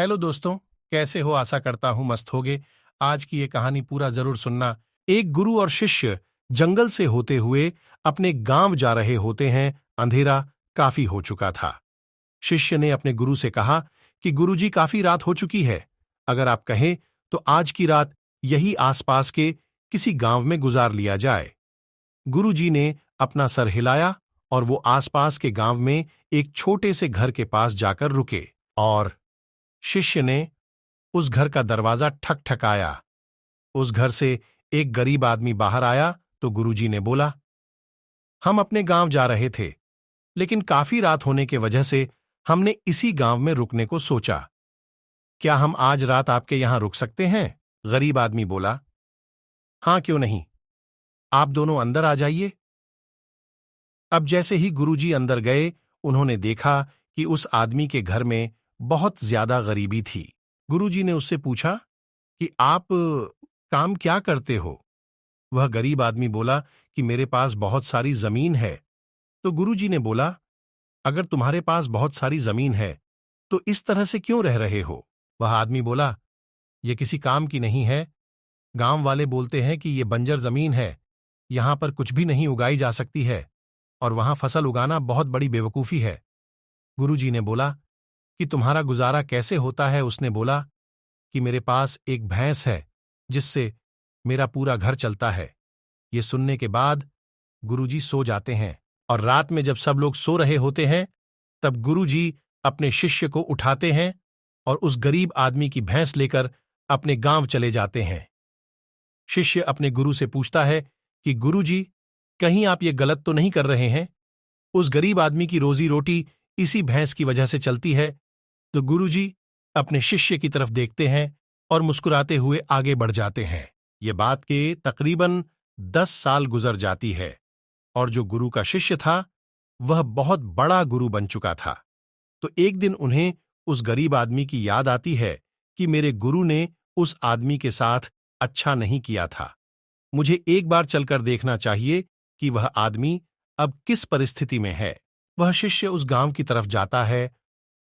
Hello दोस्तों, कैसे हो? आशा करता हूं मस्त होगे। आज की ये कहानी पूरा जरूर सुनना। एक गुरु और शिष्य जंगल से होते हुए अपने गांव जा रहे होते हैं। अंधेरा काफी हो चुका था। शिष्य ने अपने गुरु से कहा कि गुरुजी, काफी रात हो चुकी है। अगर आप कहें तो आज की रात यही आसपास के किसी गांव में गुजार लिया जाए। गुरुजी ने अपना सर हिलाया और वो आसपास के गांव में एक छोटे से घर के पास जाकर रुके और शिष्य ने उस घर का दरवाजा ठकठकाया। उस घर से एक गरीब आदमी बाहर आया तो गुरुजी ने बोला, हम अपने गांव जा रहे थे, लेकिन काफी रात होने के वजह से हमने इसी गांव में रुकने को सोचा। क्या हम आज रात आपके यहां रुक सकते हैं? गरीब आदमी बोला, हां, क्यों नहीं, आप दोनों अंदर आ जाइए। अब जैसे ही गुरुजी अंदर गए, उन्होंने देखा कि उस आदमी के घर में बहुत ज्यादा गरीबी थी। गुरुजी ने उससे पूछा कि आप काम क्या करते हो? वह गरीब आदमी बोला कि मेरे पास बहुत सारी जमीन है। तो गुरुजी ने बोला, अगर तुम्हारे पास बहुत सारी जमीन है तो इस तरह से क्यों रह रहे हो? वह आदमी बोला, यह किसी काम की नहीं है। गांव वाले बोलते हैं कि यह बंजर जमीन है, यहां पर कुछ भी नहीं उगाई जा सकती है और वहां फसल उगाना बहुत बड़ी बेवकूफी है। गुरुजी ने बोला कि तुम्हारा गुजारा कैसे होता है? उसने बोला कि मेरे पास एक भैंस है जिससे मेरा पूरा घर चलता है। ये सुनने के बाद गुरुजी सो जाते हैं और रात में जब सब लोग सो रहे होते हैं तब गुरुजी अपने शिष्य को उठाते हैं और उस गरीब आदमी की भैंस लेकर अपने गांव चले जाते हैं। शिष्य अपने गुरु से पूछता है कि गुरुजी, कहीं आप ये गलत तो नहीं कर रहे हैं? उस गरीब आदमी की रोजी रोटी इसी भैंस की वजह से चलती है। तो गुरुजी अपने शिष्य की तरफ देखते हैं और मुस्कुराते हुए आगे बढ़ जाते हैं। ये बात के तकरीबन 10 साल गुजर जाती है और जो गुरु का शिष्य था वह बहुत बड़ा गुरु बन चुका था। तो एक दिन उन्हें उस गरीब आदमी की याद आती है कि मेरे गुरु ने उस आदमी के साथ अच्छा नहीं किया था। मुझे एक बार चलकर देखना चाहिए कि वह आदमी अब किस परिस्थिति में है। वह शिष्य उस गांव की तरफ जाता है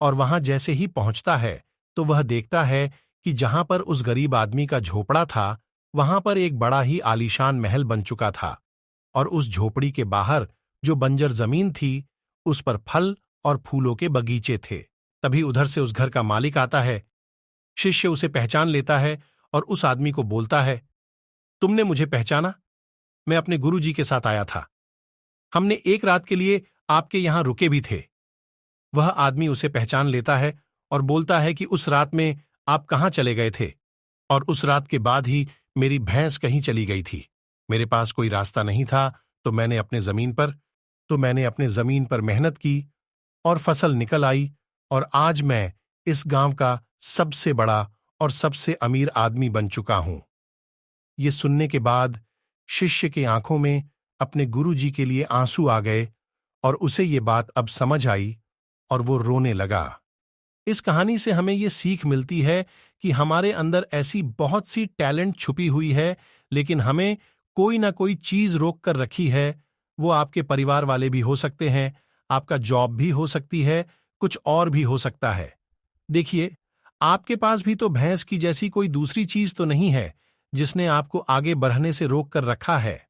और वहां जैसे ही पहुंचता है तो वह देखता है कि जहां पर उस गरीब आदमी का झोपड़ा था वहां पर एक बड़ा ही आलीशान महल बन चुका था और उस झोपड़ी के बाहर जो बंजर जमीन थी उस पर फल और फूलों के बगीचे थे। तभी उधर से उस घर का मालिक आता है। शिष्य उसे पहचान लेता है और उस आदमी को बोलता है, तुमने मुझे पहचाना? मैं अपने गुरुजी के साथ आया था। हमने एक रात के लिए आपके यहां रुके भी थे। वह आदमी उसे पहचान लेता है और बोलता है कि उस रात में आप कहां चले गए थे? और उस रात के बाद ही मेरी भैंस कहीं चली गई थी। मेरे पास कोई रास्ता नहीं था तो मैंने अपने जमीन पर मेहनत की और फसल निकल आई और आज मैं इस गांव का सबसे बड़ा और सबसे अमीर आदमी बन चुका हूं। ये सुनने के बाद शिष्य की आंखों में अपने गुरुजी के लिए आंसू आ गए और उसे ये बात अब समझ आई और वो रोने लगा। इस कहानी से हमें ये सीख मिलती है कि हमारे अंदर ऐसी बहुत सी टैलेंट छुपी हुई है, लेकिन हमें कोई ना कोई चीज रोक कर रखी है। वो आपके परिवार वाले भी हो सकते हैं, आपका जॉब भी हो सकती है, कुछ और भी हो सकता है। देखिए, आपके पास भी तो भैंस की जैसी कोई दूसरी चीज तो नहीं है जिसने आपको आगे बढ़ने से रोक कर रखा है।